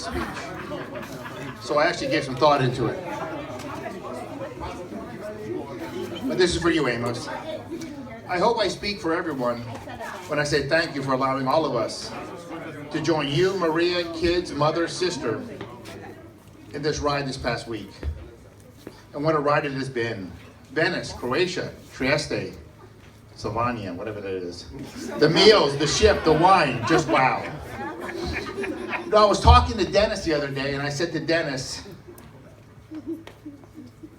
this speech. So I actually gave some thought into it. But this is for you, Amos. I hope I speak for everyone when I say thank you for allowing all of us to join you, Maria, kids, mother, sister, in this ride this past week. And what a ride it has been. Venice, Croatia, Trieste, Slovenia, whatever that is. The meals, the ship, the wine, just wow. You know, I was talking to Dennis the other day, and I said to Dennis,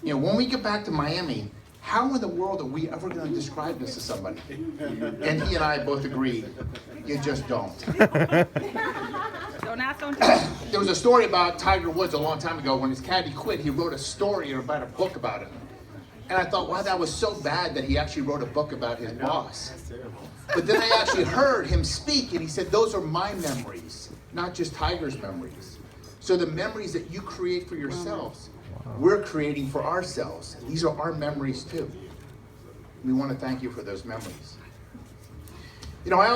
you know, when we get back to Miami, how in the world are we ever going to describe this to somebody? And he and I both agreed, you just don't. Don't ask, don't tell. There was a story about Tiger Woods a long time ago. When his caddy quit, he wrote a story about a book about it. And I thought, wow, that was so bad that he actually wrote a book about his boss. But then I actually heard him speak, and he said, those are my memories, not just Tiger's memories. So the memories that you create for yourselves, we're creating for ourselves. These are our memories too. We want to thank you for those memories. You know, I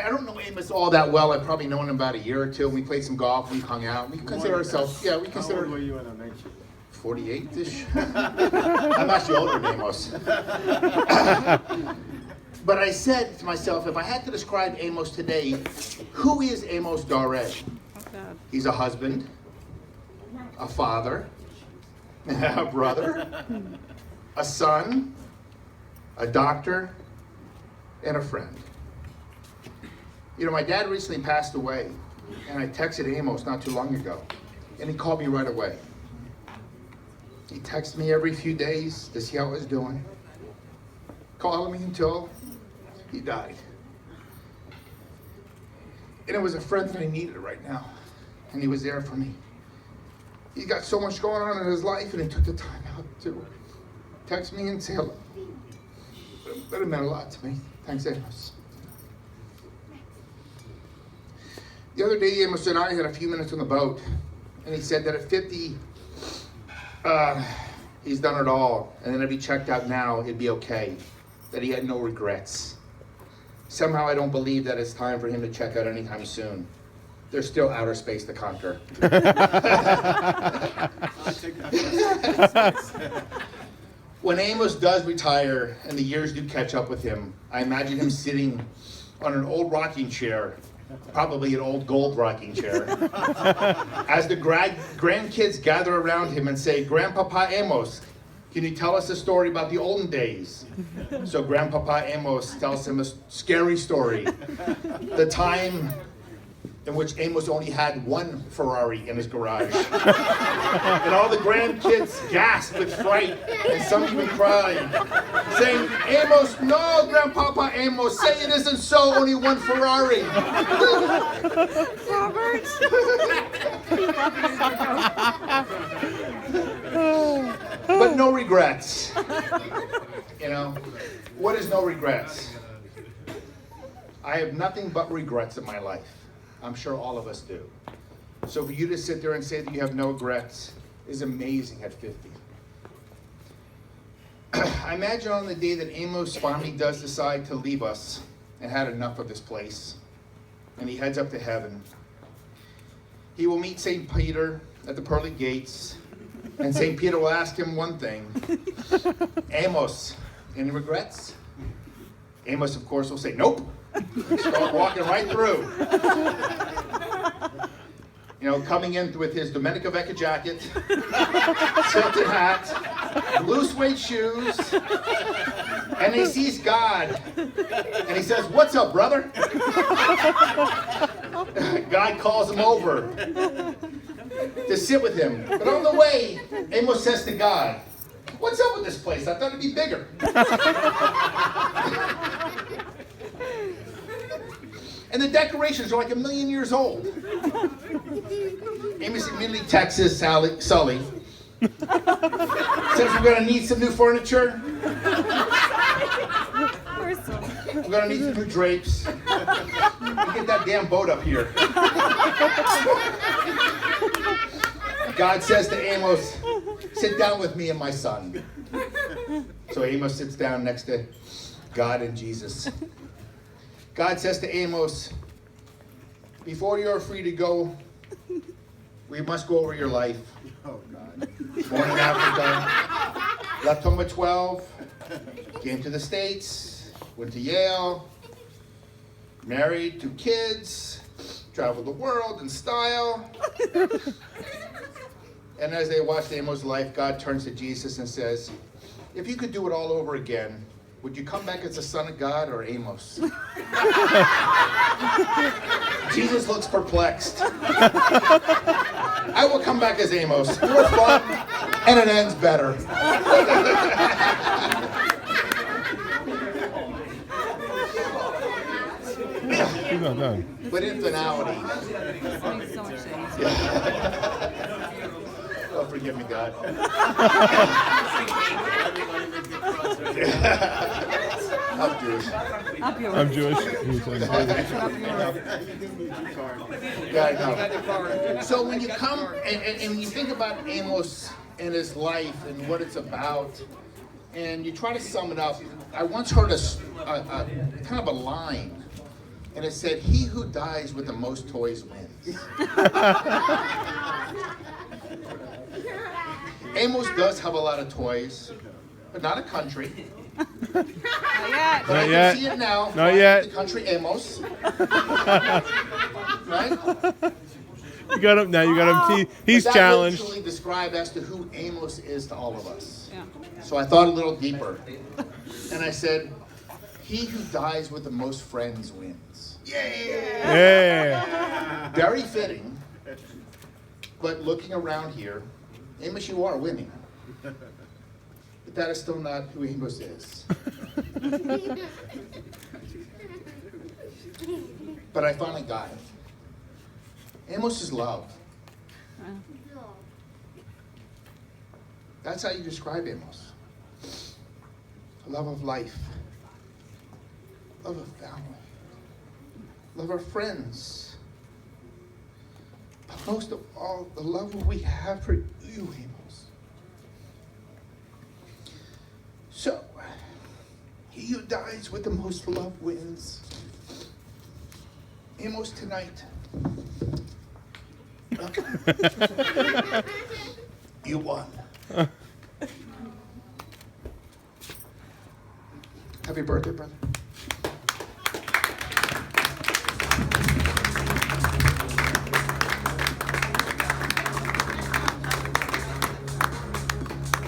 don't know Amos all that well. I've probably known him about a year or two. We played some golf, we hung out. We consider ourselves, How old were you in a night shift? 48-ish. I'm actually older than Amos. But I said to myself, if I had to describe Amos today, who is Amos Dare? He's a husband, a father, a brother, a son, a doctor, and a friend. You know, my dad recently passed away, and I texted Amos not too long ago, and he called me right away. He texted me every few days to see how I was doing, calling me until he died. And it was a friend that I needed right now, and he was there for me. He's got so much going on in his life, and he took the time out to text me and say hello. But it meant a lot to me. Thanks, Amos. The other day, Amos and I had a few minutes on the boat, and he said that at 50, he's done it all, and then if he checked out now, it'd be okay, that he had no regrets. Somehow I don't believe that it's time for him to check out anytime soon. There's still outer space to conquer. When Amos does retire and the years do catch up with him, I imagine him sitting on an old rocking chair, probably an old gold rocking chair, as the grandkids gather around him and say, Grandpapa Amos, can you tell us a story about the olden days? So Grandpapa Amos tells him a scary story. The time in which Amos only had one Ferrari in his garage. And all the grandkids gasped with fright, and some even cried, saying, Amos, no, Grandpapa Amos, say it isn't so, only one Ferrari. Robert. But no regrets. You know, what is no regrets? I have nothing but regrets in my life. I'm sure all of us do. So for you to sit there and say that you have no regrets is amazing at 50. I imagine on the day that Amos finally does decide to leave us and had enough of this place, and he heads up to heaven, he will meet St. Peter at the pearly gates, and St. Peter will ask him one thing. Amos, any regrets? Amos, of course, will say, nope. Start walking right through. You know, coming in with his Domenica Vecca jacket, tilted hat, blue suede shoes, and he sees God, and he says, what's up, brother? God calls him over to sit with him. But on the way, Amos says to God, what's up with this place? I thought it'd be bigger. And the decorations are like 1,000,000 years old. Amos immediately texts Sully, says we're going to need some new furniture. We're going to need some new drapes. Get that damn boat up here. God says to Amos, sit down with me and my son. So Amos sits down next to God and Jesus. God says to Amos, before you're free to go We must go over your life. Oh, God. Born in Africa, left home at 12, came to the States, went to Yale, married, 2 kids, traveled the world in style. And as they watched Amos' life, God turns to Jesus and says, if you could do it all over again, would you come back as the son of God or Amos? Jesus looks perplexed. I will come back as Amos. More fun, and it ends better. He's not done. But in finality, Makes so much sense. oh, forgive me, God. I'm Jewish. Up yours. I'm Jewish. He's Up yours. Yeah, I know. So when you come and you think about Amos and his life and what it's about, and you try to sum it up, I once heard a kind of a line, and it said, "He who dies with the most toys wins." Amos does have a lot of toys, but not a country. Not yet. But I Not can yet. see it now. Not yet. The country Amos. Right? You got him now. You got him. He's But that challenged. wouldn't truly describe as to who Amos is to all of us. Yeah. So I thought a little deeper. And I said, he who dies with the most friends wins. Yeah. Very fitting. But looking around here, Amos, you are winning. But that is still not who Amos is. But I finally got it. Amos is love. That's how you describe Amos. Love of life. Love of family. Love of friends. But most of all, the love we have for you, Amos. So, he who dies with the most love wins. Amos, tonight, you won. Happy birthday, brother.